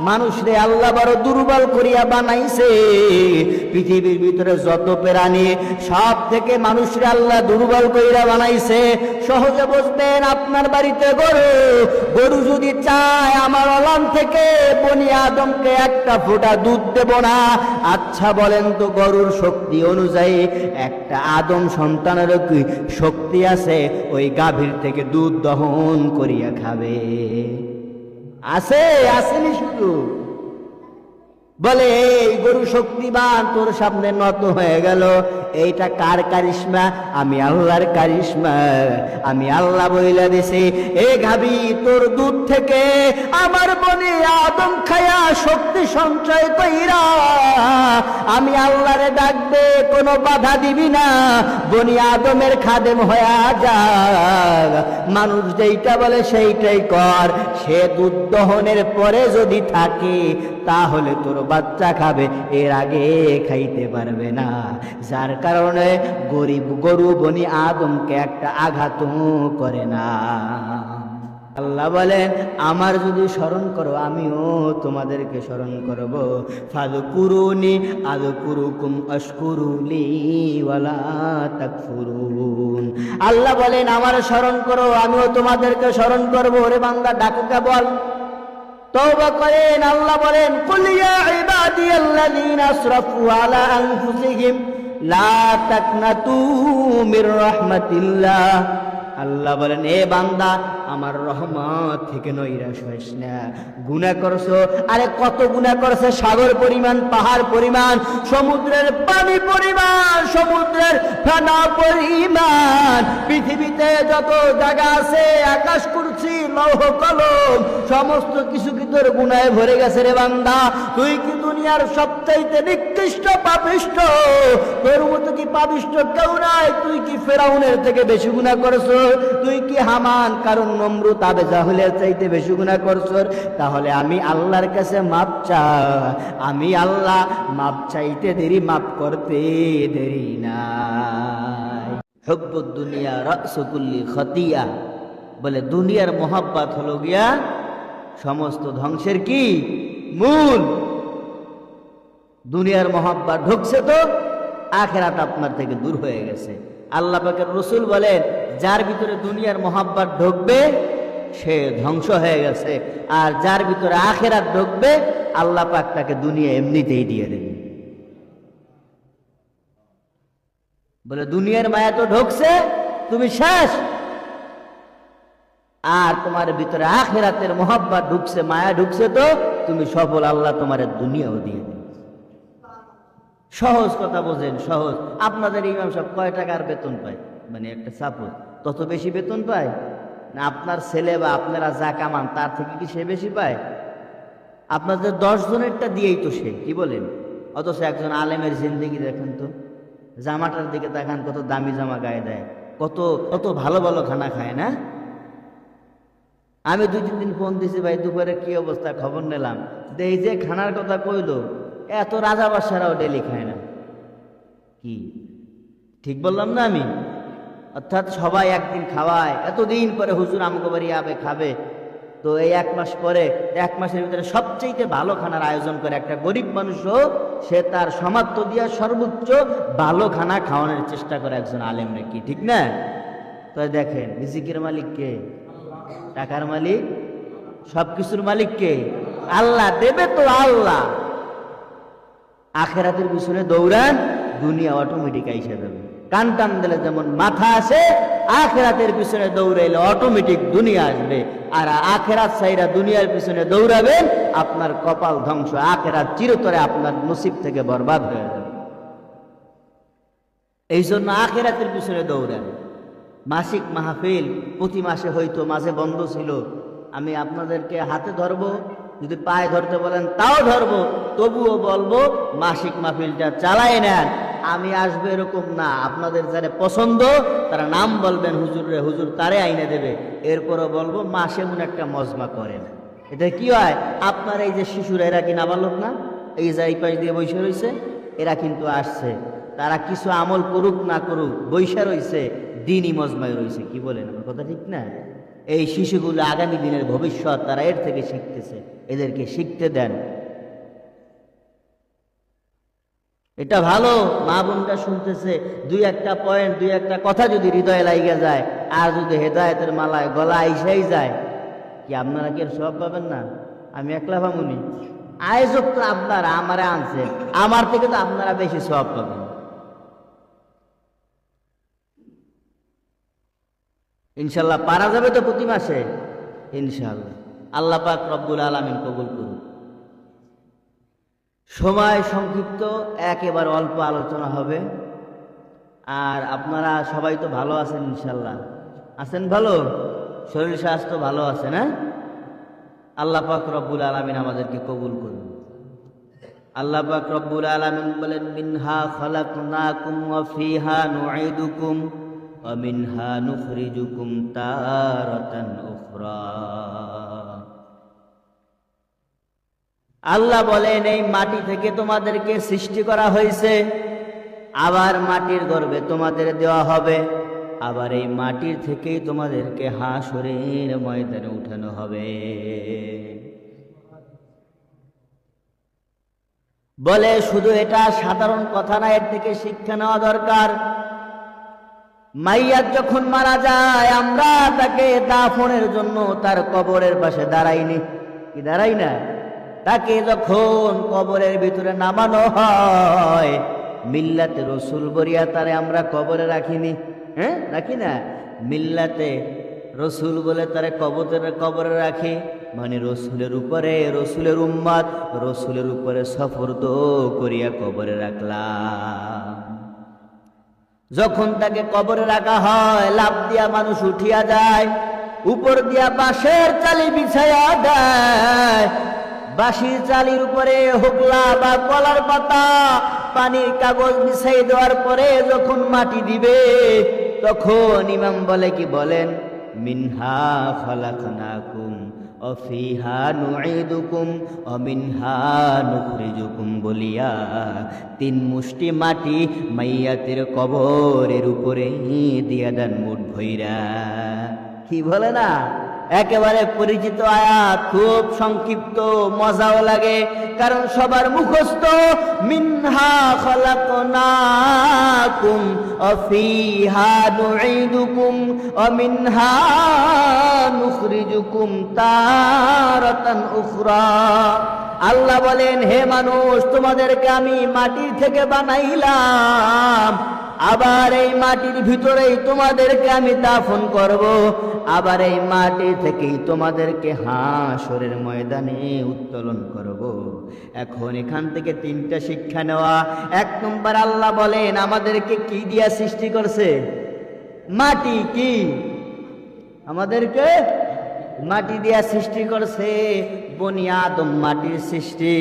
মানুষরে আল্লাহ বড় দুর্বল করিয়া বানাইছে। পৃথিবীর ভিতরে যত প্রাণী সব থেকে মানুষরে আল্লাহ দুর্বল করিয়া বানাইছে। সহজে বুঝবেন, আপনার বাড়িতে গরু যদি চায় আমার অলান থেকে বনি আদমকে একটা ফোঁটা দুধ দেব না, আচ্ছা বলেন তো গরুর শক্তি অনুযায়ী একটা আদম সন্তানেরও কি শক্তি আছে ওই গাভীর থেকে দুধ দহন করিয়া খাবে? আসেনি শুধু বলে এই গরু শক্তিমান, তোর সামনে নত হয়ে গেল। এইটা কার কারিশমা? আমি আল্লাহর কারিশমা। আমি আল্লাহ বইলা দিছি, এ গাভী তোর দুধ থেকে আমার বনি আদম খায়া শক্তি সঞ্চয় কইরা আমি আল্লাহরে ডাকবে, কোনো বাধা দিবি না, বনি আদমের খাদেম হয়ে যা। মানুষ যেইটা বলে সেইটাই কর। সে দুধ দহনের পরে যদি থাকে তাহলে তোর বাচ্চা খাবে, এর আগে খাইতে পারবে না। যার কারণে গরু বনি আদমকে একটা আঘাত করে না। আল্লাহ বলেন, আমার যদি স্মরণ করো আমিও তোমাদেরকে স্মরণ করব। ফাযকুরুনি আযকুরুকুম আশকুরুলি ওয়ালা তাকফুরুন। আল্লাহ বলেন, আমার স্মরণ করো আমিও তোমাদেরকে স্মরণ করব। ওরে বান্দা, ডাকুকা বল, তওবা করেন। আল্লাহ বলেন, কুল ইয়া ইবাদিয়াল্লাযীনা আসরাফু আলা আনফুসিহিম লা তাকনাতু মির রাহমাতিল্লাহ। আল্লাহ বলেন, এ বান্দা আমার রহমত থেকে নৈরাশ হইস না। গুনাহ করছো, আরে কত গুনাহ করছে, সাগর পরিমাণ, পাহাড় পরিমাণ, সমুদ্রের পানি পরিমাণ, সমুদ্রের ফেনা পরিমাণ, পৃথিবীতে যত জায়গা আছে, আকাশ কুরসি লৌহ কলম, সমস্ত কিছু কি তোর গুনাহে ভরে গেছে রে বান্দা? তুই কি দুনিয়ার সবচাইতে নিকৃষ্ট পাপিষ্ঠ? তোর মতো কি পাপিষ্ঠ কেউ নাই। তুই কি ফেরাউনের থেকে বেশি গুনাহ করছো? তুই কি হামান, কারণ নমরুদ, আবে জাহেলের চাইতে বেশি গুনাহ করছো? তাহলে আমি আল্লাহর কাছে মাপ চা। আমি আল্লাহ মাপ চাইতে দেরি, মাপ করতে দেরি নাই। হুব্বুদ দুনিয়া রাসু কুল্লি খতিয়া। বলে দুনিয়ার মোহাব্বত হলো গিয়া সমস্ত ধ্বংসের কি মূল। দুনিয়ার মোহাব্বত ঢুকছে তো আখিরাত আপনার থেকে দূর হয়ে গেছে। আল্লাহ পাকের রাসূল বলেন, যার ভিতরে দুনিয়ার মোহাব্বত ঢুকবে সে ধ্বংস হয়ে গেছে, আর যার ভিতরে আখিরাত ঢুকবে আল্লাহ পাক তাকে দুনিয়া এমনিতেই দিয়ে দেবে। বলে দুনিয়ার মায়া তো ঢুকছে, তুমি শেষ। আর তোমার ভিতরে আখিরাতের মোহাব্বত ঢুকছে, মায়া ঢুকছে, তো তুমি সফল। আল্লাহ তোমার দুনিয়াও দিয়ে দেবে। সহজ কথা বোঝেন, সহজ। আপনাদের ইমাম সাহেব কয় টাকার বেতন পায়? মানে একটা সাপোজ, তত বেশি বেতন পায় না আপনার ছেলে বা আপনারা যা কামান তার থেকে কি সে বেশি পায়? আপনাদের 10 জনেরটা দিয়েই তো সে, কি বলেন? অথচ একজন আলেমের জিন্দেগি দেখেন তো, জামাটার দিকে দেখান, কত দামি জামা গায়ে দেয়, কত কত ভালো ভালো খানা খায় না? আমি 2-3 দিন ফোন দিছি, ভাই দুপুরে কি অবস্থা, খবর নিলাম। এই যে খানার কথা কইলো, এত রাজা বাদশারাও ডেলি খায় না। কি ঠিক বললাম না আমি? অর্থাৎ সবাই একদিন খাওয়ায়, এতদিন পরে হুজুর আমগো বাড়ি আবে খাবে, তো এই 1 মাস পরে, 1 মাসের ভিতরে সবচেয়ে ভালো খানার আয়োজন করে। একটা গরিব মানুষও সে তার সমাপ্ত দিয়া সর্বোচ্চ ভালো খানা খাওয়ানোর চেষ্টা করে একজন আলেম নাকি, ঠিক না? তো দেখেন, রিজিকের মালিক কে? টাকার মালিক, সবকিছুর মালিক কে? আল্লাহ। দেবে তো আল্লাহ। আখিরাতের পিছনে দৌড়ান, দুনিয়া অটোমেটিক আইসা যাবে। কান টান দিলে যেমন মাথা আসে, আখিরাতের পিছনে দৌড়াইলে অটোমেটিক দুনিয়া আসবে। আর আখিরাত ছাইরা দুনিয়ার পিছনে দৌড়াবেন, আপনার কপাল ধ্বংস, আখিরাত চিরতরে আপনার নসিব থেকে বরবাদ হয়ে যাবে। এই জন্য আখিরাতের পিছনে দৌড়ান। মাসিক মাহফিল প্রতি মাসে হয়তো মাঝে বন্ধ ছিল, আমি আপনাদেরকে হাতে ধরবো, যদি পায়ে ধরতে বলেন তাও ধরবো, তবুও বলবো মাসিক মাহফিলটা চালায় নেন। আমি আসবো এরকম না, আপনাদের যারা পছন্দ তারা নাম বলবেন, হুজুর রে, হুজুর তারে আইনে দেবে। এরপরও বলবো মাসে মনে একটা মজমা করেন। এটা কি হয়, আপনার এই যে শিশুরা, এরা কি নাবালক না? এই যে এই পাশ দিয়ে বৈশা রয়েছে, এরা কিন্তু আসছে, তারা কিছু আমল করুক না করুক বৈশা রয়েছে, দিনই মজমায় রয়েছে। কি বলেন, আমার কথা ঠিক না? এই শিশুগুলো আগামী দিনের ভবিষ্যৎ, তারা এর থেকে শিখতেছে, এদেরকে শিখতে দেন। এটা ভালো, মা বোনটা শুনতেছে, দুই একটা পয়েন্ট, দুই একটা কথা যদি হৃদয়ে লাইগা যায়, আর যদি হেদায়েতের মালায় গলা আইসাই যায়, কি আপনারা কি সব পাবেন না? আমি একলা ভাবুনি, আয়োজক তো আপনারা আমারে আনছেন, আমার থেকে তো আপনারা বেশি সব পাবেন। ইনশাল্লাহ পারা যাবে তো প্রতি মাসে, ইনশাল্লাহ। আল্লাহ পাক রব্বুল আলামিন কবুল করুন। সময় সংক্ষিপ্ত, একেবারে অল্প আলোচনা হবে। আর আপনারা সবাই তো ভালো আছেন ইনশাল্লাহ? আছেন ভালো? শরীর স্বাস্থ্য ভালো আছে না? আল্লাহ পাক রব্বুল আলামিন আমাদেরকে কবুল করুন। আল্লাহ পাক রব্বুল আলামিন বলেন, মিনহা খালাকনাকুম ওয়া ফিহা নুঈদুকুম ওয়া মিনহা নুখরিজুকুম তারাতান উখরা। আল্লাহ বলেন, এই মাটি থেকে তোমাদেরকে সৃষ্টি করা হয়েছে, আবার মাটির গর্ভে তোমাদের দেওয়া হবে, আবার এই মাটির থেকেই তোমাদেরকে হাসরের ময়দানে উঠানো হবে। বলে শুধু এটা সাধারণ কথা না, এর থেকে শিক্ষা নেওয়া দরকার। মাইয়াত যখন মারা যায়, আমরা তাকে দাফনের জন্য তার কবরের পাশে দাঁড়াইনি, কি দাঁড়াই না? তাকে যখন কবরের ভিতরে নামানো হয়, মিল্লাতে রসুল বরিয়া তারে আমরা কবরে রাখিনি, হ্যাঁ রাখি না? মিল্লাতে রসুল বলে তারে কবরে রাখি, মানে রসুলের উপরে, রসুলের উম্মত, রসুলের উপরে সফরদ করিয়া কবরে রাখলাম। যখন তাকে কবরে রাখা হয়, লাফ দিয়া মানুষ উঠিয়া যায়, উপর দিয়া বাঁশের চালি বিছাইয়া দেয়, বাঁশির চালির উপরে হোগলা বা কলার পাতা, পানির কাগজ বিছাই দেওয়ার পরে যখন মাটি দিবে, তখন ইমাম বলে, কি বলেন? মিনহা খালাকনাকুম ওয়া ফিহা নুঈদুকুম ওয়া মিনহা নুখরিজুকুম বলিয়া তিন মুষ্টি মাটি মাইয়াতের কবরের উপরে দিয়া দেন মুঠ ভইরা। কি বলে না? একেবারে পরিচিত আয়াত, খুব সংক্ষিপ্ত, মজাও লাগে, কারণ সবার মুখস্থ। মিনহা খালাকনাকুম ওয়া ফিহা নুঈদুকুম ওয়া মিনহা নুখরিজুকুম তারাতান উখরা। আল্লাহ বলেন, হে মানুষ, তোমাদেরকে আমি মাটির থেকে বানাইলাম, আবার এই মাটির ভিতরেই তোমাদেরকে আমি দাফন করব, আবার এই মাটি থেকেই তোমাদেরকে হাসরের ময়দানে উত্তোলন করব। এখন এখান থেকে তিনটা শিক্ষা নেওয়া। এক নম্বর, আল্লাহ বলেন আমাদেরকে কি দিয়া সৃষ্টি করছে? মাটি। কি? আমাদেরকে মাটি দিয়া সৃষ্টি করছে। বনি আদম মাটির সৃষ্টি,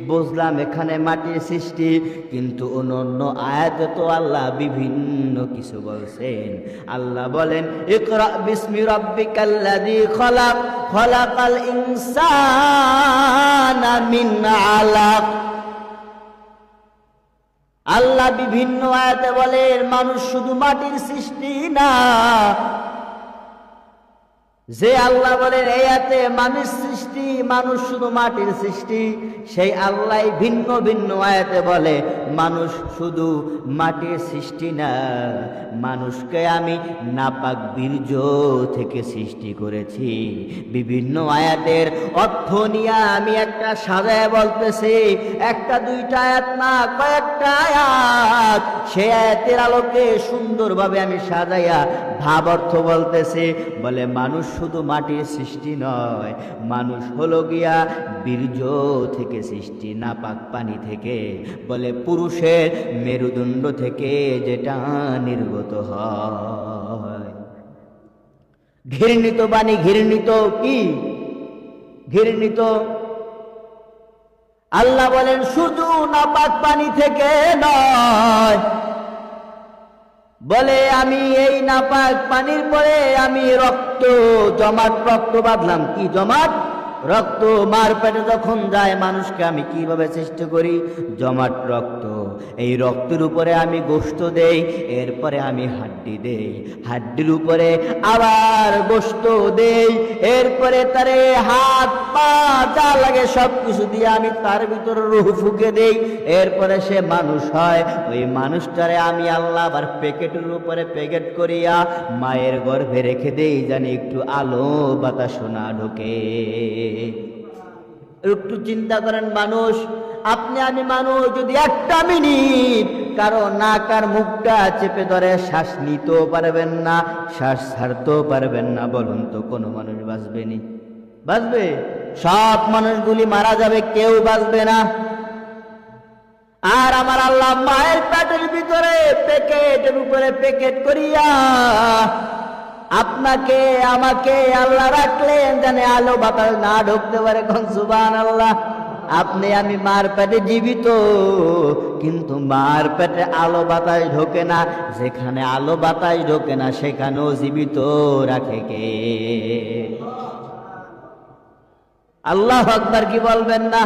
বুঝলাম এখানে মাটির সৃষ্টি, কিন্তু অন্য আয়াতে তো আল্লাহ বিভিন্ন কিছু বলছেন। আল্লাহ বলেন, ইকরা বিসমি রাব্বিকাল্লাযী খালাক, খালাকাল ইনসানা মিন আলাক। আল্লাহ বিভিন্ন আয়াতে বলেন মানুষ শুধু মাটির সৃষ্টি না। যে আল্লাহ বলেন এই আয়াতে মানুষ সৃষ্টি, মানুষ শুধু মাটির সৃষ্টি, সেই আল্লাহ ভিন্ন ভিন্ন আয়াতে বলে মানুষ শুধু মাটির সৃষ্টি না, মানুষকে আমি নাপাক বীর্য থেকে সৃষ্টি করেছি। বিভিন্ন আয়াতের অর্থ নিয়ে আমি একটা সাজায় বলতেছি, একটা দুইটা আয়াত না, কয়েকটা আয়াত। সেই আয়াতের আলোকে সুন্দরভাবে আমি সাজাইয়া ভাব অর্থ বলতেছি। বলে মানুষ শুধু মাটির সৃষ্টি নয়, মানুষ হলো গিয়া বীর্য থেকে সৃষ্টি, নাপাক পানি থেকে। বলে পুরুষের মেরুদণ্ড থেকে যেটা নির্গত হয়। ঘৃণিত পানি, ঘৃণিত কি? ঘৃণিত। আল্লাহ বলেন শুধু নাপাক পানি থেকে নয়, বলে আমি এই নাপাক পানির পরে আমি রক্ত, জমাট রক্ত বাঁধলাম। কি জমাট? রক্ত। মার পেটে যখন যায় মানুষকে আমি কিভাবে সৃষ্টি করি? জমাট রক্ত। এই রক্তের উপরে আমি গোশত দেই, এরপরে আমি হাড্ডি দেই, হাড্ডির উপরে আবার গোশত দেই, এরপরে তারে হাত পা যা লাগে সব কিছু দিয়ে আমি তার ভিতরে রূহ ফুঁকে দেই, এরপরে সে মানুষ হয়। ওই মানুষটারে আমি আল্লাহ আবার প্যাকেটের উপরে প্যাকেট করিয়া মায়ের গর্ভে রেখে দেই, জানি একটু আলো বাতাস না ঢোকে। একটু চিন্তা করেন, মানুষ, আপনি আমি মানুষ যদি একটা মিনিট কারো নাক আর মুখটা চেপে ধরে শ্বাস নিতেও পারবেন না, শ্বাস ছাড়তেও পারবেন না, বলুন তো কোনো মানুষ বাঁচবেনি? বাঁচবে? সব মানুষগুলি মারা যাবে, কেউ বাঁচবে না। আর আমার আল্লাহ মায়ের পেটের ভিতরে প্যাকেটের উপরে প্যাকেট করিয়া আপনাকে আমাকে আল্লাহ রাখলেন, জানে আলো বাতাস না ঢুকতে পারে। কোন সুবহানাল্লাহ। আপনি আমি মার পেটে জীবিত, কিন্তু মার পেটে আলো বাতাস ঢোকে না। যেখানে আলো বাতাস ঢোকে না সেখানেও জীবিত রাখে কে? আল্লাহু আকবার। কি বলবেন না?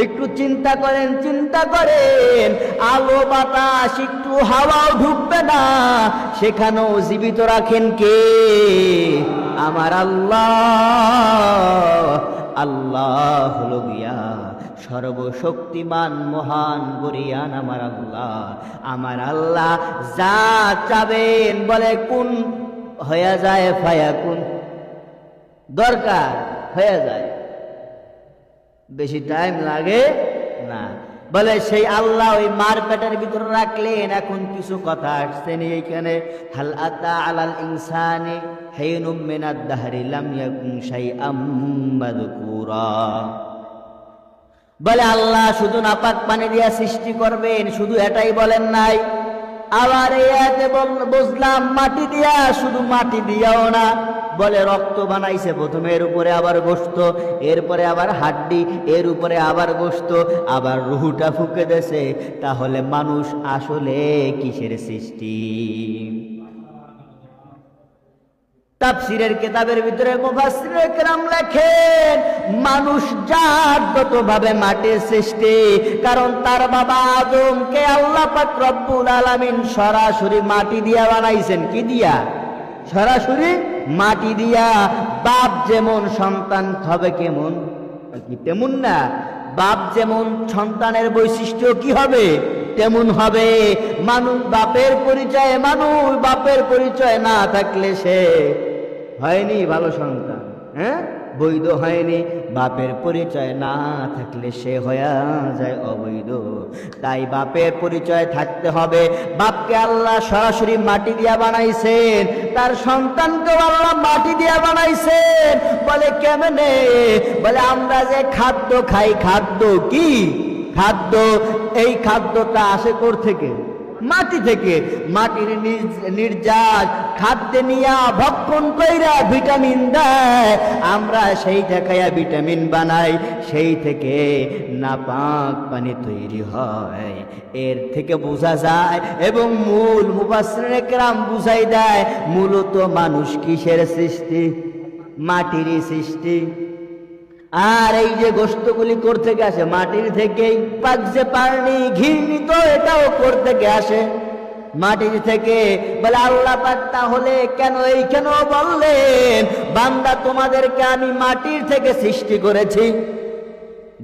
একটু চিন্তা করেন, চিন্তা করেন, আলো বাতাস একটু হাওয়াও ঢুকবে না, সেখানেও জীবিত রাখেন কে? আমার আল্লাহ। আল্লাহ হলো গিয়া সর্বশক্তিমান মহান গরিয়ান আমার আল্লাহ। আমার আল্লাহ যা চাবেন বলে কোন হয়ে যায়, ফায়াকুন, দরকার হয়ে যায়, বেশি টাইম লাগে না। বলে সেই আল্লাহ ওই মার পেটের ভিতরে রাখলেন। এখন কিছু কথা আসছেন এইখানে, হাল আতা আলাল ইনসানি হিনুম মিনাদ দাহরি লাম ইয়াকুন শাইআম মাযকুরা। বলে আল্লাহ শুধু নাপাক পানি দিয়া সৃষ্টি করবেন, শুধু এটাই বলেন নাই। আবার এই আয়াতে বুঝলাম মাটি দিয়া, শুধু মাটি দিয়াও না, বলে রক্ত বানাইছে প্রথমে, এর উপরে আবার গোশত, এরপরে আবার হাড্ডি, এর উপরে আবার গোশত, আবার রুহুটা ফুঁকে দেছে। তাহলে মানুষ আসলে কিসের সৃষ্টি? তাফসীরের কিতাবের ভিতরে মুফাসসিরে কেরাম লেখেন, মানুষ জাতগতভাবে মাটির সৃষ্টি, কারণ তার বাবা আদমকে আল্লাহ পাক রব্বুল আলামিন সরাসরি মাটি দিয়া বানাইছেন। কি দিয়া? সরাসরি মাটি দিয়া। বাপ যেমন সন্তান হবে কেমন, কি তেমন না? বাপ যেমন সন্তানের বৈশিষ্ট্য কি হবে তেমন হবে। মানুষ বাপের পরিচয়, মানুষ বাপের পরিচয় না থাকলে সে হয়নি ভালো সন্তান, হ্যাঁ, বৈধ হয়নি। বাপের পরিচয় না থাকলে সে হয়ে যায় অবৈধ। তাই বাপের পরিচয় থাকতে হবে। বাপকে আল্লাহ সরাসরি মাটি দিয়া বানাইছেন, তার সন্তানকেও আল্লাহ মাটি দিয়া বানাইছেন। বলে কেমনে? বলে আমরা যে খাদ্য খাই, খাদ্য কি? খাদ্য, এই খাদ্যটা আসে কোর থেকে? মাটি থেকে। মাটির নির্যাস খাদ্যে নিয়া ভক্ষণ কইরা ভিটামিন দেয়, আমরা সেইটা খাইয়া ভিটামিন বানাই, সেই থেকে নাপাক পানি তৈরি হয়। এর থেকে বোঝা যায়, এবং মূল মুফাসসিরে কেরাম বুঝাই দেয়, মূলত মানুষ কিসের সৃষ্টি? মাটিরই সৃষ্টি। আর এই যে গোশতগুলি কোর থেকে আসে? মাটির থেকেই। পাক যে পানি ঘিরনি তো এটাও কোর থেকে আসে? মাটির থেকে। বলে আল্লাহ পাক তাহলে কেন এইখানে বললেন বান্দা তোমাদেরকে আমি মাটির থেকে সৃষ্টি করেছি?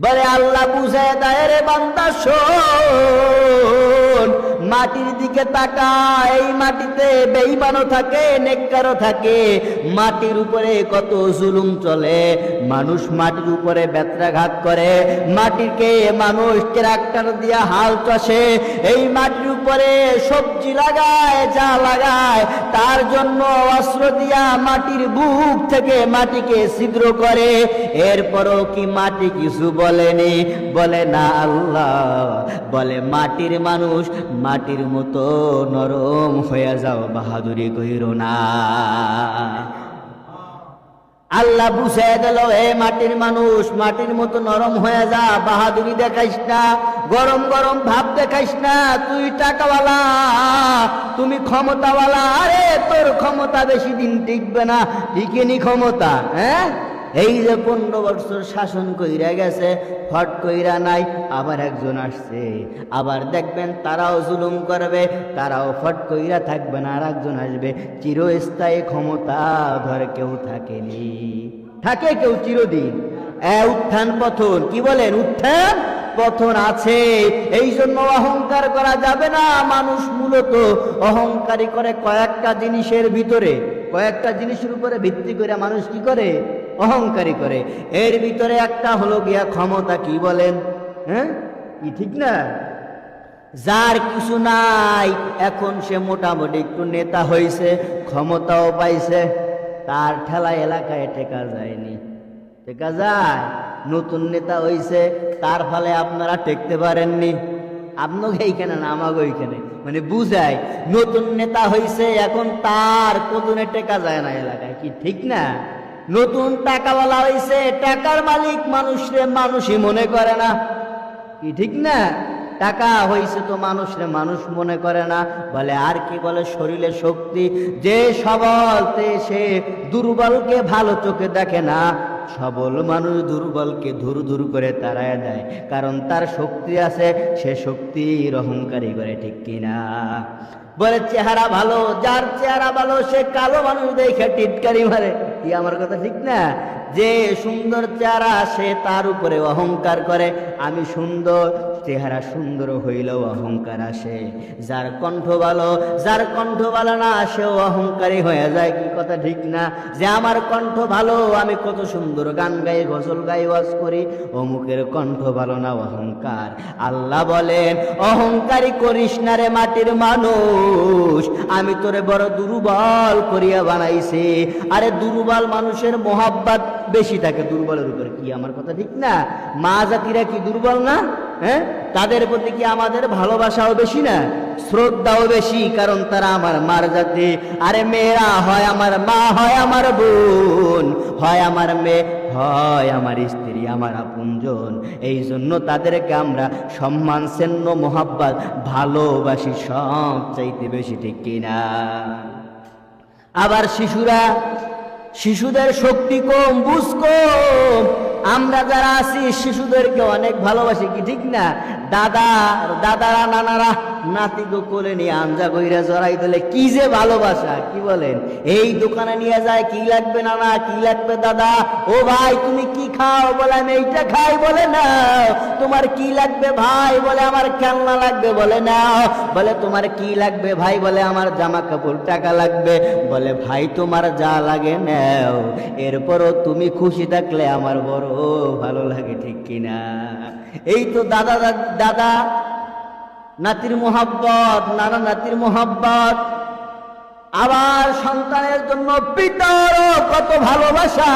বলে আল্লাহ বুঝায় দেয়, রে বান্দা শোন, মাটির দিকে তাকা। এই মাটিতে বেঈমানও থাকে, নেককারও থাকে। মাটির উপরে কত জুলুম চলে, মানুষ মাটির উপরে বেত্রাঘাত করে, মাটিকে মানুষ ট্রাক্টর দিয়া হাল চষে, এই মাটির উপরে সবজি লাগায়, যা লাগায়, তার জন্য অস্ত্র দিয়া মাটির বুক থেকে মাটিকে ছিদ্র করে। এরপরও কি মাটি কিছু বলেনি? বলে না। আল্লাহ বলে মাটির মানুষ, মাটির মতো নরম হয়ে যাও, বাহাদুরি কইরো না। আল্লাহ বুঝাই দিল, হে মাটির মানুষ, মাটির মতো নরম হয়ে যা, বাহাদুরি দেখাইস না, গরম গরম ভাব দেখাইস না। তুই টাকাওয়ালা, তুমি ক্ষমতাওয়ালা। আরে তোর ক্ষমতা বেশি দিন টিকবে না। টিকেনি ক্ষমতা? হ্যাঁ, এই যে 15 বছর শাসন কইরা গেছে, ফট কইরা নাই, আবার একজন আসছে, আবার দেখবেন তারাও জুলুম করবে, তারাও ফট কইরা থাকবে না, আর একজন আসবে। চিরস্থায়ী ক্ষমতা ধর কেউ থাকেনি, থাকে কেউ চিরদিন। উত্থান পতন, কি বলেন, উত্থান পতন আছে। এই জন্য অহংকার করা যাবে না। মানুষ মূলত অহংকারী করে কয়েকটা জিনিসের ভিতরে, কয়েকটা জিনিসের উপরে ভিত্তি করে মানুষ কি করে, অহংকারী করে। এর ভিতরে একটা হলো গিয়া ক্ষমতা, কি বলেন, হ্যাঁ কি ঠিক না? যার কিছু নাই, এখন সে মোটামুটি একটু নেতা হয়েছে, ক্ষমতাও পাইছে, তার ঠেলা এলাকায় টেকা যায়নি। টেকা যায়? নতুন নেতা হইছে, তার ফলে আপনারা টেকতে পারেননি। আপনাকে এইখানে না, আমাকে ওইখানে, মানে বুঝায় নতুন নেতা হইছে, এখন তার কদনে টেকা যায় না এলাকায়, কি ঠিক না? নতুন টাকাওয়ালা হইছে, টাকার মালিক মানুষরে মানুষই মনে করে না, কি ঠিক না? টাকা হইছে তো মানুষরে মানুষ মনে করে না, বলে আর কি বলে শরীরে শক্তি, যে সবল সে দুর্বলকে ভালো চোখে দেখে না, সবল মানুষ দুর্বলকে ধুর ধুর করে তাড়ায় দেয়, কারণ তার শক্তি আছে, সে শক্তির অহংকারী করে, ঠিক কিনা? বলে চেহারা ভালো, যার চেহারা ভালো সে কালো মানুষ দেখে টিটকারি মারে, কি আমার কথা ঠিক না? যে সুন্দর চেহারা সে তার উপরে অহংকার করে, আমি সুন্দর, চেহারা সুন্দর হইলেও অহংকার আসে। যার কণ্ঠ ভালো, যার কণ্ঠ ভালো না সেও অহংকারী হয়ে যায়, কি কথা ঠিক না? যে আমার কণ্ঠ ভালো, আমি কত সুন্দর গান গাই, গজল গাই, ওয়াজ করি, অমুকের কণ্ঠ ভালো না, অহংকার। আল্লাহ বলেন অহংকারী করিস না রে মাটির মানুষ, আমি তোরে বড় দুর্বল করিয়া বানাইছি। আরে দুর্বল মানুষের মোহাব্বত বেশি থাকে দুর্বলের উপর, কি আমার কথা ঠিক না? মা জাতিরা কি দুর্বল না? হ্যাঁ, তাদের প্রতি কি আমাদের ভালোবাসাও বেশি না, শ্রদ্ধাও বেশি, কারণ তারা আমার মার জাতি। আরে মেয়েরা হয় আমার মা, হয় আমার বোন, হয় আমার মেয়ে, হয় আমার স্ত্রী, আমার আপনজন। এই জন্য তাদেরকে আমরা সম্মান, সেন্য, মোহাব্বত, ভালোবাসি সব চাইতে বেশি, ঠিক কিনা? আবার শিশুরা, শিশুদের শক্তি কম, বুঝ কম, আমরা যারা আছি শিশুদেরকে অনেক ভালোবাসি, কি ঠিক না? দাদারা নানারা নাতিকে কোলে নিয়ে আঞ্জা কইরা জড়াই দিলে কি যে ভালোবাসা, কি বলেন? এই দোকানে নিয়ে যায়, কি লাগবে নানা, কি লাগবে দাদা, ও ভাই তুমি কি খাও, বলে আমি এইটা খাই, বলে না। তোমার কি লাগবে ভাই, বলে আমার খেলনা লাগবে, বলে না। বলে তোমার কি লাগবে ভাই, বলে আমার জামা কাপড়, টাকা লাগবে, বলে ভাই তোমার যা লাগে নাও, এরপরও তুমি খুশি থাকলে আমার বড় ভালো লাগে, ঠিক কিনা? এই তো দাদা নাতির মোহাব্বত, নানা নাতির মোহাব্বত। আবার সন্তানের জন্য পিতারও কত ভালোবাসা,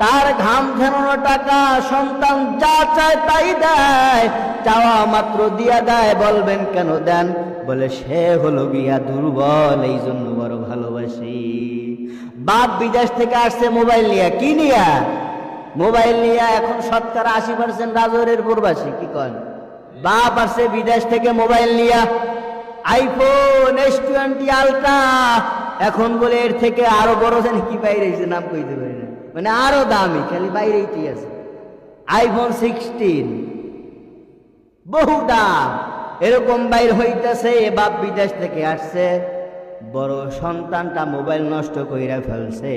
তার ঘাম ঝরানো টাকা সন্তান যা চায় তাই দেয়, চাওয়া মাত্র দিয়া দেয়। বলবেন কেন দেন, বলে সে হলো গিয়া দুর্বল, এই জন্য বড় ভালোবাসি। বাপ বিদেশ থেকে আসছে মোবাইল নিয়ে, কি নিয়া? মোবাইল নিয়ে। এখন শতকরা 80% রাজৌরের প্রবাসী, কি কন? বাপ আসছে বিদেশ থেকে মোবাইল নিয়া, আইফোন S20 আলট্রা, এখন বলে এর থেকে আরো বড় জানি কি বাইরে নাম কইতে পারি না, মানে আরো দামি, খালি বাইরেই ঠিক আছে, আইফোন 16, বহু দাম, এরকম বাইর হইতেছে। বাপ বিদেশ থেকে আসছে, বড় সন্তানটা মোবাইল নষ্ট কইরা ফেলছে,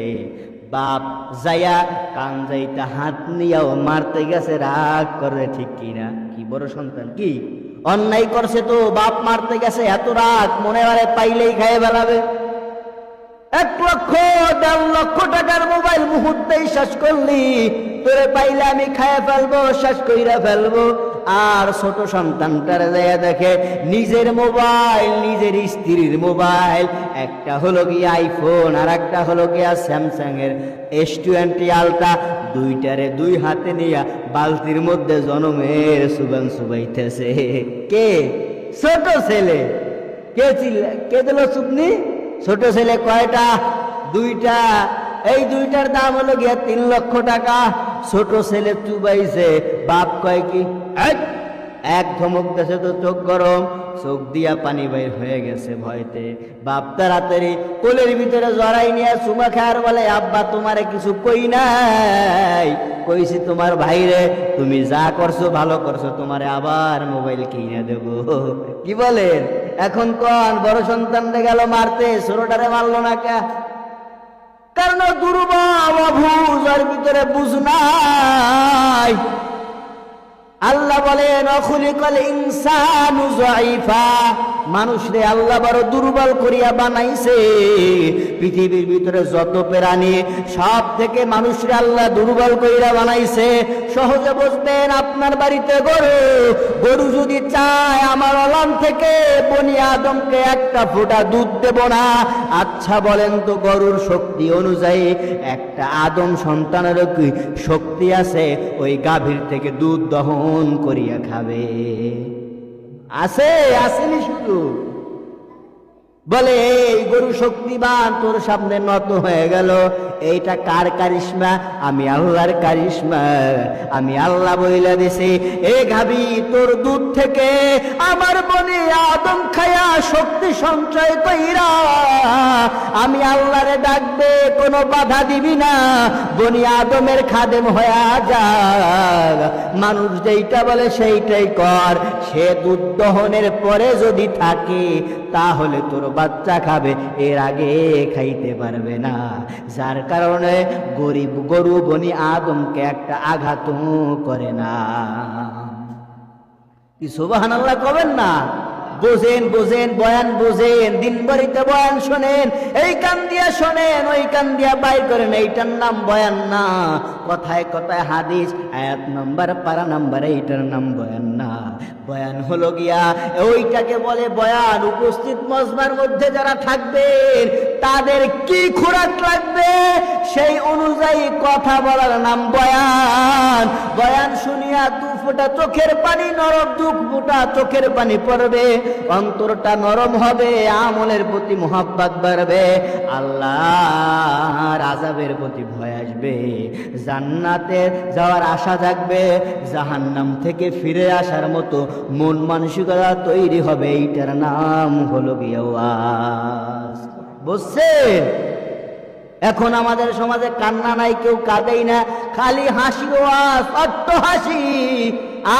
বাপ যাইয়া কান যাইতে হাত নিয়াও মারতে গেছে, রাগ করে, ঠিক কিনা? কি বড় সন্তান কি অন্যায় করছে, তো বাপ মারতে গেছে, এত রাগ, মনে হয় পাইলেই খাইয়ে বেলাবে। 1 লক্ষ 1.5 লক্ষ টাকার মোবাইল মুহূর্তেই শেষ করলি, তোরে পাইলে আমি খাইয়ে ফেলবো, শেষ কইরা ফেলবো। আর ছোট সন্তানটারে যাইয়া দেখে নিজের মোবাইল, নিজের স্ত্রীর মোবাইল, একটা হলো গিয়া আইফোন আর একটা হলো গিয়া স্যামসাং এর S20 আলট্রা, দুইটারে দুই হাতে নিয়া বালতির মধ্যে জনমের সুবান সুবাইতেছে। কে? ছোট ছেলে। কে দিল চুপনি? ছোট ছেলে। কয়টা? 2টা। এই 2টার দাম হলো গিয়া 3 লক্ষ টাকা। ছোট ছেলে চুবাইছে, বাপ কয় কি এক ধমক দেশে তো চোখ গরম, চোখ দিয়া পানি বের হয়ে গেছে ভয়তে। বাপ তাড়াতাড়ি কোলের ভিতরে জড়াই নিয়ে চুমা খায়ার বলে, আব্বা তোমারে কিছু কই নাই, কইছি তোমার ভাইরে তুমি যা করছো ভালো করছো, তোমারে আবার মোবাইল কিনে দেব। কি বলেন? এখন কোন বড় সন্তানরে গেল মারতে, ছোটটারে মারলো না কে? কারণ দুর্বল অবুঝ, ওর ভিতরে বুঝ নাই। আল্লাহ বলেন অখুলিকাল ইনসানু যায়িফা, মানুষরে আল্লাহ বড় দুর্বল করিয়া বানাইছে। পৃথিবীর ভিতরে যত প্রাণী সব থেকে মানুষরে আল্লাহ দুর্বল করিয়া বানাইছে। সহজে বুঝবেন, আপনার বাড়িতে গরু যদি চায় আমার অলাম থেকে বনি আদমকে একটা ফোঁটা দুধ দেব না, আচ্ছা বলেন তো গরুর শক্তি অনুযায়ী একটা আদম সন্তানের কি শক্তি আছে ওই গাভীর থেকে দুধ দহন করিয়া খাবে? আছে? আসেনি শুধু বলে এই গরু শক্তিবান তোর সামনে নত হয়ে গেল, এইটা কার কারিশমা? আমি আল্লাহর কারিশমা। আমি আল্লাহ বইলা দিছি, এ গাভী তোর দুধ থেকে আমার বনি আদম খায়া শক্তি সঞ্চয় কইরা আমি আল্লাহরে ডাকবে, কোনো বাধা দিবি না, বনি আদমের খাদেম হয়ে যা। মানুষ যেইটা বলে সেইটাই কর। সে দুধ দহনের পরে যদি থাকে তাহলে তোর বাচ্চা খাবে, এর আগে খাইতে পারবে না। যার কারণে গরু বনি আদমকে একটা আঘাত করে না। কি সুবহানাল্লাহ কবেন না? বোঝেন বোঝেন, বয়ান বোঝেন, দিন বাড়িতে বয়ান শোনেন, এই কান দিয়া শোনেন, ওই কান দিয়া বাইর করেন, এইটার নাম বয়ান না। কথায় কথায় হাদিস, আয়াত নাম্বার, পারা নাম্বার, এইটার নাম বয়ান না। বয়ান হলো গিয়া ওইটাকে বলে বয়ান। উপস্থিত মজমার মধ্যে যারা থাকবেন তাদের কি খোরাক লাগবে সেই অনুযায়ী কথা বলার নাম বয়ান। বয়ান শুনিয়া দু ফোঁটা চোখের পানি নরম, দু ফোঁটা চোখের পানি পড়বে, অন্তরটা নরম হবে, আমলের প্রতি মোহাব্বত বাড়বে, আল্লাহর আযাবের প্রতি ভয় আসবে, জান্নাতে যাওয়ার আশা জাগবে, জাহান্নাম থেকে ফিরে আসার মতো মন মানসিকতা তৈরি হবে। এইটার নাম হলো গিয়ে ওয়াজ। বুঝছেন? এখন আমাদের সমাজে কান্না নাই, কেউ কাঁদেই না, খালি হাসি, ওয়াজ, অট্ট হাসি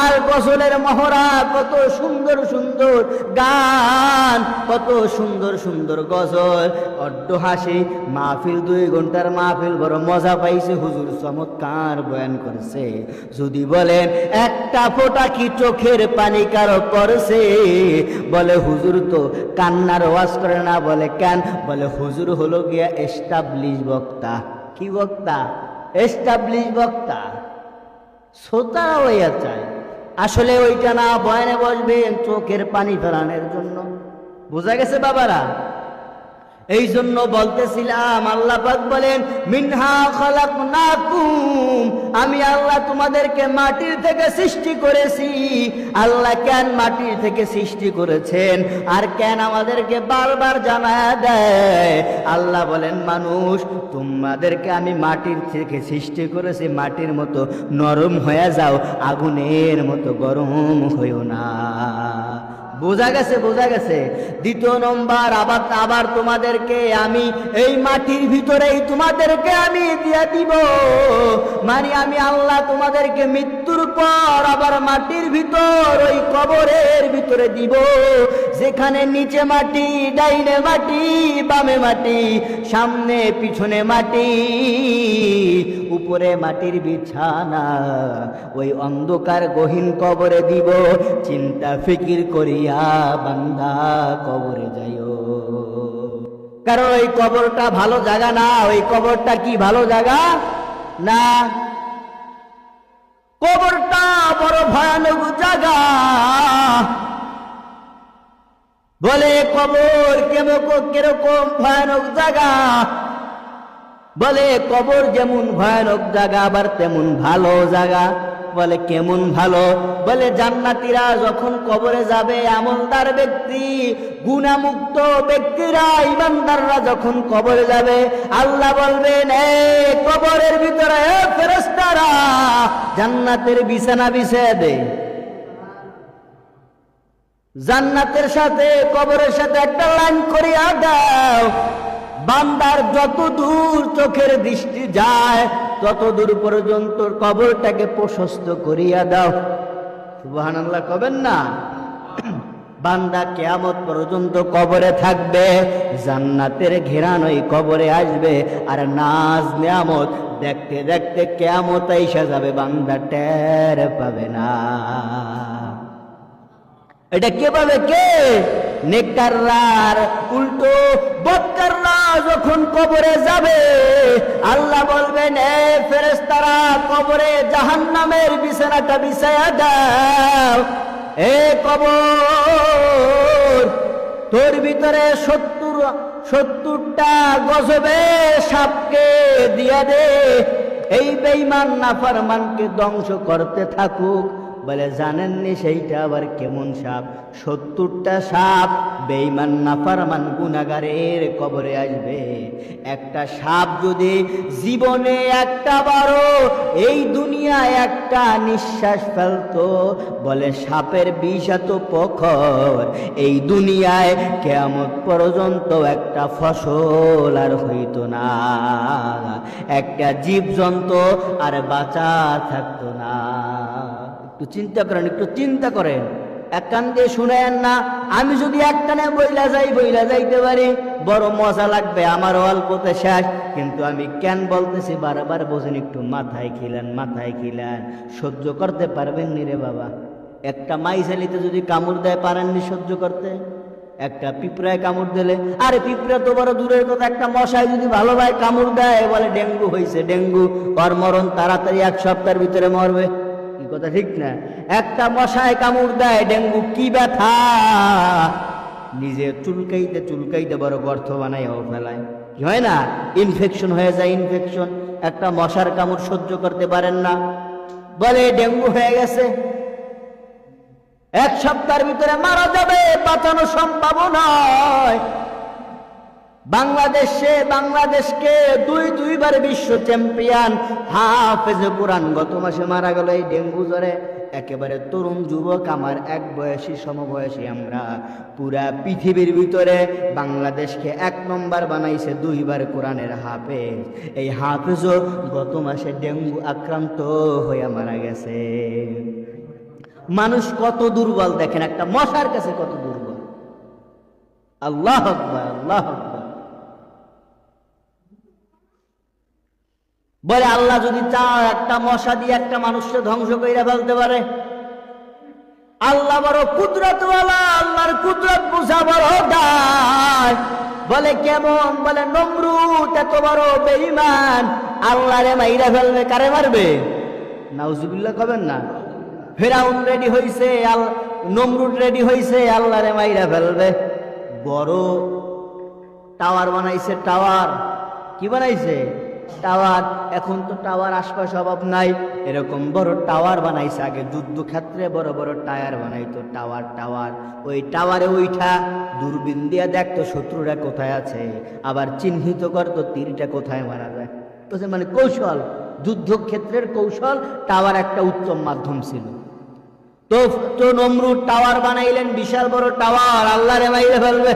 আর গজলের মহড়া। কত সুন্দর সুন্দর গান, কত সুন্দর সুন্দর গজল, অট্ট হাসি। মাহফিল 2 ঘন্টার মাহফিল, বড় মজা পাইছে, হুজুর চমৎকার বয়ান করেছে। যদি বলেন একটা ফোঁটা কি চোখের পানি কারো পড়ছে? বলে হুজুর তো কান্নার ওয়াজ করে না। বলে কেন? বলে হুজুর হলো গিয়া এস্টাবলিশ বক্তা। কি বক্তা? এস্টাবলিশ বক্তা। শ্রোতা হইয়া চায়, আসলে ওইটা না, বয়ানে বসবেন চোখের পানি ফেরানোর জন্য। বোঝা গেছে বাবারা? এই জন্য বলতেছিলাম, আল্লাহ পাক বলেন মিনহা খালাকনাকুম, আমি আল্লাহ তোমাদেরকে মাটির থেকে সৃষ্টি করেছি। আল্লাহ কেন মাটির থেকে সৃষ্টি করেছেন আর কেন আমাদেরকে বারবার জানায় দেয়? আল্লাহ বলেন মানুষ তোমাদেরকে আমি মাটির থেকে সৃষ্টি করেছি, মাটির মতো নরম হয়ে যাও, আগুনের মতো গরম হইও না। বোঝা গেছে? বোঝা গেছে? দ্বিতীয় নম্বর, আবার তোমাদেরকে আমি এই মাটির ভিতরেই তোমাদেরকে আমি দিয়ে দিব। মানে আমি আল্লাহ তোমাদেরকে মৃত্যুর পর আবার মাটির ভিতর, ওই কবরের ভিতরে দিব, যেখানে নিচে মাটি, ডাইনে মাটি, বামে মাটি, সামনে পিছনে মাটি, উপরে মাটির বিছানা। ওই অন্ধকার গহীন কবরে দিব। চিন্তা ফিকির করিয়া বান্দা কবরে যাইও, কারণ ওই কবরটা ভালো জায়গা না। ওই কবরটা কি ভালো জায়গা না? কবরটা বড় ভয়ানক জায়গা। বলে কবর কিরকম ভয়ানক জায়গা? বলে কবর যেমন ভয়ানক জায়গা আবার তেমন ভালো জায়গা। বলে কেমন ভালো? বলে জান্নাতীরা যখন কবরে যাবে, আমলদার ব্যক্তি, গুনাহমুক্ত ব্যক্তিরা, ইমানদাররা যখন কবরে যাবে, আল্লাহ বলবেন এই কবরের ভিতরে ফেরেশতারা জান্নাতের বিছানা বিছিয়ে দে। জান্নাতের সাথে কবরের সাথে একটা লাইন করিয়া দাও, বান্দার যত দূর চোখের দৃষ্টি যায় তত দূর পর্যন্ত কবরটাকে প্রশস্ত করিয়া দাও। সুবহানাল্লাহ কবেন না? বান্দা কিয়ামত পর্যন্ত কবরে থাকবে, জান্নাতের ঘেরান ওই কবরে আসবে, আর নাজ নিয়ামত দেখতে দেখতে কিয়ামত আইসা যাবে, বান্দা টের পাবে না। এটা কে পাবে? কে? নেককাররা। উল্টো বদকাররা যখন কবরে যাবে, আল্লাহ বলবেন, এ ফেরেশতারা কবরে জাহান্নামের বিছানাটা বিছায়া দাও। এ কবর, তোর ভিতরে 70টা গজবে সাপকে দিয়া দে, এই বেঈমান নাফরমানকে ধ্বংস করতে থাকুক। বলে জানেননি সেইটা আবার কেমন সাপ? 70টা সাপ বেঈমান নাফরমান গুনাহগারের কবরে আসবে। একটা সাপ যদি জীবনে একটা বারো এই দুনিয়ায় একটা নিঃশ্বাস ফেলতো, বলে সাপের বিষ এত প্রখর, এই দুনিয়ায় কিয়ামত পর্যন্ত একটা ফসল আর হইতো না, একটা জীবজন্তু আর বাঁচা থাকতো না। একটু চিন্তা করেন, একটু চিন্তা করেন। এক কান দিয়ে শুনেন না। আমি যদি একটানে বইলা যাইতে পারি বড় মজা লাগবে, আমার অল্পতে শেষ। কিন্তু আমি কেন বলতেছি বারবার বোঝেন, একটু মাথায় খিলান। সহ্য করতে পারবেন নি রে বাবা? একটা মাইজালিতে যদি কামড় দেয় পারেননি সহ্য করতে? একটা পিঁপড়ায় কামড় দিলে, আরে পিঁপড়া তো বড় দূরের কথা, একটা মশায় যদি ভালোভাবে কামড় দেয়, বলে ডেঙ্গু হয়েছে, ডেঙ্গু, ওর মরণ তাড়াতাড়ি 1 সপ্তাহের ভিতরে মরবে। কি কথা ঠিক না? একটা মশায় কামড় দেয়, ডেঙ্গু, কি ব্যথা! নিজে চুলকাইতে বড় গর্ত বানাই ফেলায়, কি হয় না? ইনফেকশন হয়ে যায়, ইনফেকশন। একটা মশার কামড় সহ্য করতে পারেন না, বলে ডেঙ্গু হয়ে গেছে, 1 সপ্তাহের ভিতরে মারা যাবে, বাঁচানো সম্ভব নয়। বাংলাদেশকে দুইবার বিশ্ব চ্যাম্পিয়ন হাফেজ কোরআন গত মাসে মারা গেল এই ডেঙ্গু জ্বরে। একেবারে তরুণ যুবক, আমার এক বয়সী সমবয়সী আমরা। পুরা পৃথিবীর ভিতরে বাংলাদেশকে 1 নম্বর বানাইছে 2বার কোরআনের হাফেজ। এই হাফেজও গত মাসে ডেঙ্গু আক্রান্ত হয়ে মারা গেছে। মানুষ কত দুর্বল দেখেন, একটা মশার কাছে কত দুর্বল। আল্লাহ আকবার, আল্লাহ আকবার। বলে আল্লাহ যদি চায় একটা মশা দিয়ে একটা মানুষকে ধ্বংস করে ফেলতে পারে। আল্লাহ বড় কুদরতওয়ালা, আল্লাহর কুদরত বোঝা বড় দায়। বলে কেমন? বলে নমরুদ এত বড় বেঈমান, আল্লাহরে মাইরা ফেলবে। কারে মারবে? নাউজুবিল্লাহ কবেন না? ফেরাউন রেডি হইছে, নমরুদ রেডি হইছে, আল্লাহরে মাইরা ফেলবে। বড় টাওয়ার বানাইছে, টাওয়ার। কি বানাইছে? টাওয়ার। এখন তো টাওয়ার আশপাশে অভাব নাই, এরকম বড় টাওয়ার বানাইছে। আগে যুদ্ধক্ষেত্রে বড় বড় টায়ার বানাইতো, টাওয়ার। ওই টাওয়ারে উঠা দূরবীন দিয়া দেখতো শত্রুরা কোথায় আছে, আবার চিহ্নিত করতো তীরটা কোথায় মারা যায়। মানে কৌশল, যুদ্ধক্ষেত্রের কৌশল। টাওয়ার একটা উত্তম মাধ্যম ছিল। তো নমরুদ টাওয়ার বানাইলেন, বিশাল বড় টাওয়ার। আল্লাহরে মাইরে ফেলবে।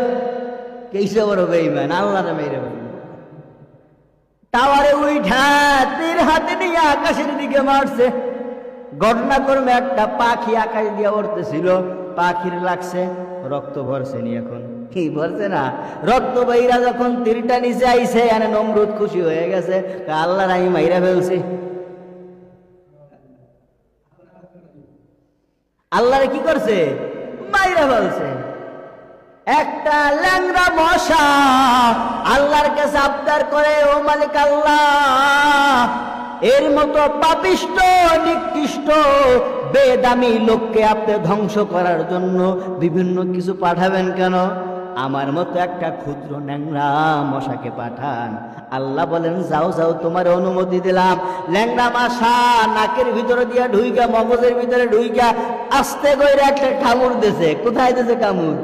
কেইসে বড় বেঈমান, আল্লাহরে মাইরে ফেলবে। টাওয়ারে উঠা তীর হাতে নিয়ে আকাশের দিকে মারছে। ঘটনাক্রমে একটা পাখি আকাশ দিয়ে উড়তেছিল, পাখির লাগছে, রক্ত ভরছে নি। এখন কি ভরছে না? রক্ত বাইরা যখন তীরটা নিচে আইছে, এনে নমরুদ খুশি হয়ে গেছে, আল্লাহর আমি মাইরা ফেলছি। আল্লাহরে কি করছে? মাইরা ফেলছে। একটা ল্যাংড়া মশা আল্লাহর কাছে আবদার করে, ও মালিক আল্লাহ, এর মতো পাপিষ্ট নিকৃষ্ট বেদামি লোককে আপনি ধ্বংস করার জন্য বিভিন্ন কিছু পাঠাবেন কেন? আমার মতো একটা ক্ষুদ্র ল্যাংড়া মশাকে পাঠান। আল্লাহ বলেন, যাও, তোমার অনুমতি দিলাম। ল্যাংড়া মশা নাকের ভিতরে দিয়া ঢুইকা, মগজের ভিতরে ঢুইকা আস্তে করে একটা কামড় দিছে। কোথায় দিছে কামড়?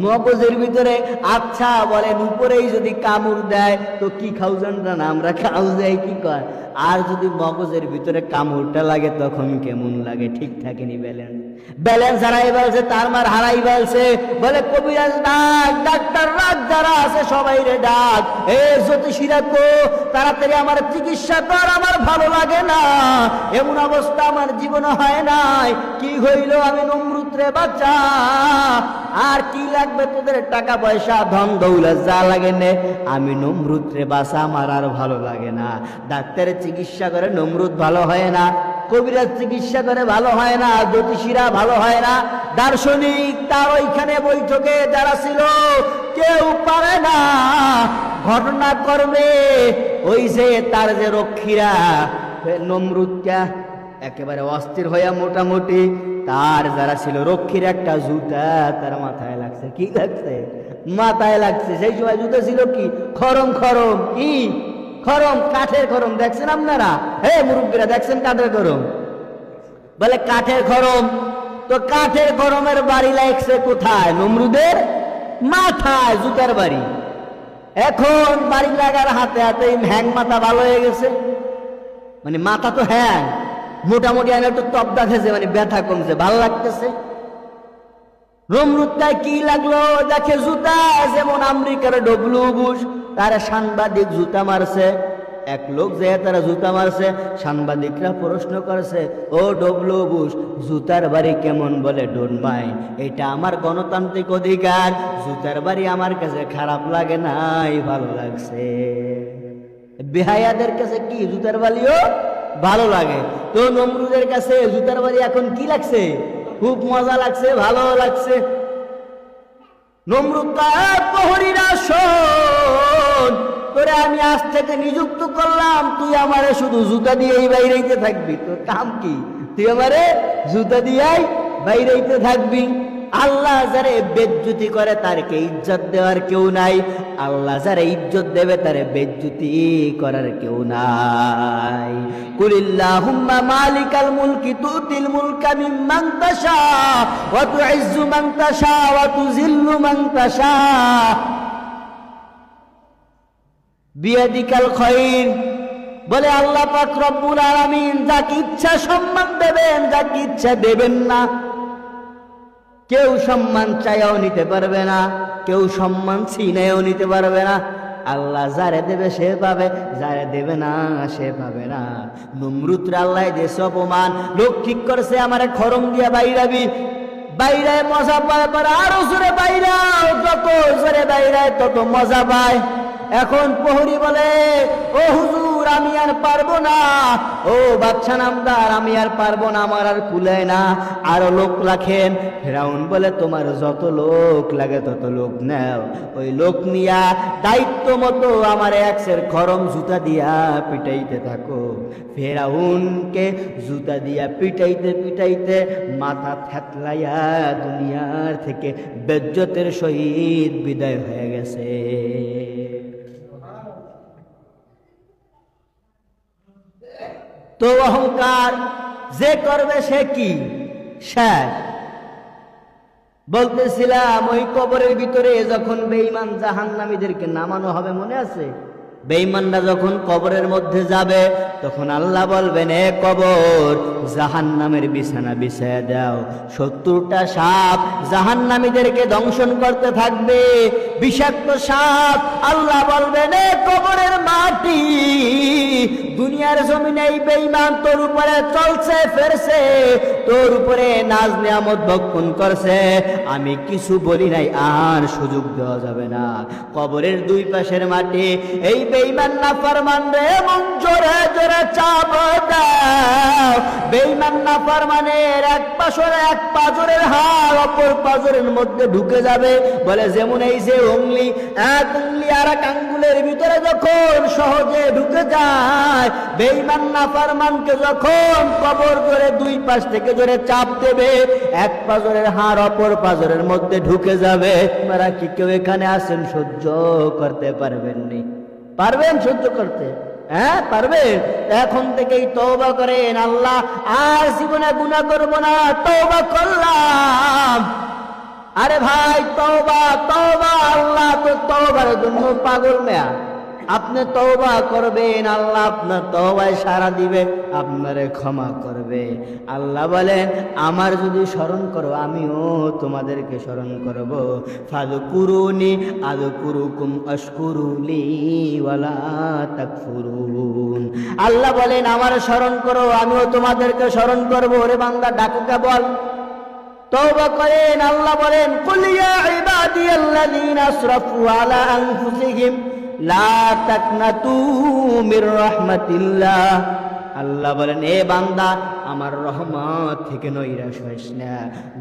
মগজের ভিতরে। আচ্ছা বলেন, উপরেই যদি কামড় দেয় তো কি খাও জান না? আমরা খাও যাই কি কয়, আর যদি মগজের ভিতরে কামড়টা লাগে তখন কেমন লাগে? ঠিক থাকেনি, ব্যালেন্স ব্যালেন্স হারাই ফেলছে, তার মার হারাই ফেলছে। বলে কবিরাজ ডাক, ডাক্তার রাগ, যারা আছে সবাই রে ডাক, এ জ্যোতিষীরা কো, তাড়াতাড়ি আমার চিকিৎসা কর, আমার ভালো লাগে না, এমন অবস্থা আমার জীবনে হয় নাই। কি হইল? আমি নমরুদ রে বাঁচা, আর কি লাগবে তোদের? টাকা পয়সা ধন দৌলত যা লাগে নে, আমি নমরুদ রে বাঁচা, আমার আর ভালো লাগে না। ডাক্তারের চিকিৎসা করে নমরুদ ভালো হয় না, কবিরাজ চিকিৎসা করে ভালো হয় না, জ্যোতিষীরা ভালো হয় না, দার্শনিক তার ওইখানে বৈঠকে যারা ছিল কেউ পারে না ঘটনা করবে। ওই যে তার যে রক্ষীরা, নমরুদটা একেবারে অস্থির হইয়া মোটামুটি তার যারা ছিল রক্ষীর একটা জুতা তার মাথায় লাগছে। কি লাগছে? মাথায় লাগছে। সেই সময় জুতা ছিল কি? খরম। খরম কি? খরম, কাঠের খরম। দেখছেন আপনারা? হে মুরব্বীরা, দেখছেন কাঠের খরম? বলে কাঠের খরম। তো কাঠের খরমের বাড়ি লাগছে কোথায়? নমরুদের মাথায়, জুতার বাড়ি। এখন বাড়ি লাগার হাতে হাতে হ্যাং মাথা ভালো হয়ে গেছে, মানে মাথা তো হ্যাং, মোটামুটি আমি একটু তবদা খেয়েছে, মানে ব্যথা কমছে, ভালো লাগতেছে। নমরুদটায় কি লাগলো? দেখে জুতা, যেমন আমেরিকার ডব্লু বুশ, তারা সাংবাদিক জুতা মারছে। এক লোক যে তারা জুতা মারছে, সাংবাদিকরা প্রশ্ন করছে, ও ডব্লু বুশ, জুতার বাড়ি কেমন? বলে ডোন্ট মাইন্ড, এটা আমার গণতান্ত্রিক অধিকার, জুতার বাড়ি আমার কাছে খারাপ লাগে নাই, ভালো লাগছে। বেহায়াদের কাছে কি জুতার বাড়িও ভালো লাগে, তো নমরুদের কাছে জুতার বাড়ি এখন কি লাগছে? খুব মজা লাগছে, ভালো লাগছে। নমরুদ প্রহরীরা শোন, তোরে আমি আজ থেকে নিযুক্ত করলাম, তুই আমারে শুধু জুতা দিয়েই বাইরেইতে থাকবি। তোর কাম কি? তুই আমারে জুতা দিয়েই বাইরেইতে থাকবি। আল্লাহ যারে বেজ্জতি করে তারকে ইজ্জত দেওয়ার কেউ নাই, আল্লাহ যারে ইজ্জত দেবে তারে বেজ্জতি করার কেউ নাই। কুলিল্লাহুম্মা মালিকাল মুলকি তুতিল মুলকা মিম্মান তাশা ওয়া তুইজ্জু মান তাশা ওয়া তুযিল্লু মান তাশা বিয়াদিকাল খায়র। বলে আল্লাহ পাক রব্বুল আলামিন যাকে ইচ্ছা সম্মান দেবেন, যাকে ইচ্ছা দেবেন না। কেউ সম্মান চাইও নিতে পারবে না, কেউ সম্মান ছিনাইও নিতে পারবে না। আল্লাহ যারে দেবে সে পাবে, যারে দেবে না সে পাবে না। নমরুদরে আল্লাহ দেশ অপমান, লোক ঠিক করছে আমারে খরম দিয়া বাইরাবি, বাইরায় মজা পায়, পরে আরো জোরে বাইরাও, যত জোরে বাইরায় তত মজা পায়। এখন প্রহরী বলে, ও হুজুর আমি আর পারবো না, ও বাদশা নামদার আমি আর পারবো না, আমার আর কুলায় না, আরো লোক রাখেন। ফেরাউন বলে, তোমার যত লোক লাগে তত লোক নাও, ওই লোক নিয়া দায়িত্ব মতো আমার একশের খরম জুতা দিয়া পিটাইতে থাকো। ফেরাউনকে জুতা দিয়া পিটাইতে পিটাইতে মাথা থেতলাইয়া দুনিয়ার থেকে বেজ্জতের সহিত বিদায় হয়ে গেছে। তো অহংকার যে করবে সে কি শেষ। বলতেছিলাম ওই কবরের ভিতরে যখন বেঈমান জাহান্নামীদেরকে নামানো হবে, মনে আছে? বেঈমানরা যখন কবরের মধ্যে যাবে তখন আল্লাহ বলবেন, এ কবর জাহান্নামের বিছানা বিছায়া দাও। 70টা সাপ জাহান্নামীদেরকে দংশন করতে থাকবে, বিষাক্ত সাপ। আল্লাহ বলবেন, এ কবরের মাটি, দুনিয়ার জমিনে এই বেঈমান তোর উপরে চলছে ফেরছে, তোর উপরে নাজ নিয়ামত ভক্ষণ করছে, আমি কিছু বলি নাই, আর সুযোগ দেওয়া যাবে না। কবরের দুই পাশের মাটি এই বেঈমান নাফরমান রে মন জোরে জোরে চাপ দাও। বেঈমান নাফরমানের এক পাজরের হাড় অপর পাজরের মধ্যে ঢুকে যাবে। বলে যেমন এই যে উংলি, এক উংলি আর এক আঙ্গুলের ভিতরে যখন সহজে ঢুকে যায়, বেঈমান নাফরমানকে যখন কবর করে দুই পাশ থেকে জোরে চাপ দেবে, এক পাজরের হাড় অপর পাজরের মধ্যে ঢুকে যাবে। আপনারা কি কেউ এখানে আছেন সহ্য করতে পারবেননি? পারবেন সহ্য করতে? হ্যাঁ পারবেন। এখন থেকেই তওবা করেন, আল্লাহ আর জীবনে গুনাহ করব না, তওবা করলাম। আরে ভাই তওবা তওবা, আল্লাহ তো তওবার জন্য পাগল মেয়া। আপনি তওবা করবেন, আল্লাহ আপনার তওবায় সাড়া দিবে, আপনারে ক্ষমা করবে। আল্লাহ বলেন আমার যদি স্মরণ করো আমিও তোমাদেরকে স্মরণ করব। ফাযকুরুনি আযকুরুকুম আশকুরুলি ওয়ালা তাকফুরুন। আল্লাহ বলেন আমার স্মরণ করো আমিও তোমাদেরকে স্মরণ করব। ওরে বান্দা ডাকুকা বল, তওবা করেন। আল্লাহ বলেন কুল ইয়া ইবাদিয়াল্লাযীনা আসরাফু আলা আনফুসিহিম লা তাকনাতু মির রাহমাতিল্লাহ। আল্লাহ বলেন এ বান্দা আমার রহমত থেকে নৈরাশ হইস না।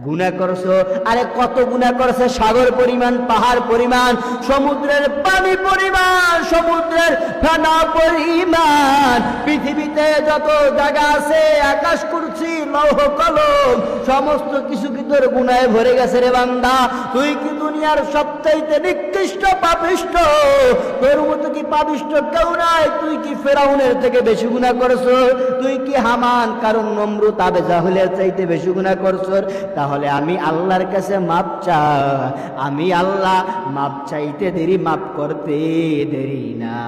গুনাহ করছো, আরে কত গুনাহ করছে, সাগর পরিমাণ, পাহাড় পরিমাণ, সমুদ্রের পানি পরিমাণ, সমুদ্রের ফেনা পরিমাণ, পৃথিবীতে যত জায়গা আছে, আকাশ কুরসি লৌহ কলম, সমস্ত কিছু কি তোর গুনাহে ভরে গেছে রে বান্দা? তুই কি দুনিয়ার সবচাইতে নিকৃষ্ট পাপিষ্ঠ? তোর মতো কি পাপিষ্ঠ কেউ নাই। তুই কি ফেরাউনের থেকে বেশি গুনাহ করছো? তুই কি হামান, কারণ নমরুদ, আবে জাহেলের চাইতে বেশি গুনাহ করছো? তাহলে আমি আল্লাহর কাছে মাপ চা। আমি আল্লাহ মাপ চাইতে দেরি, মাপ করতে দেরি না।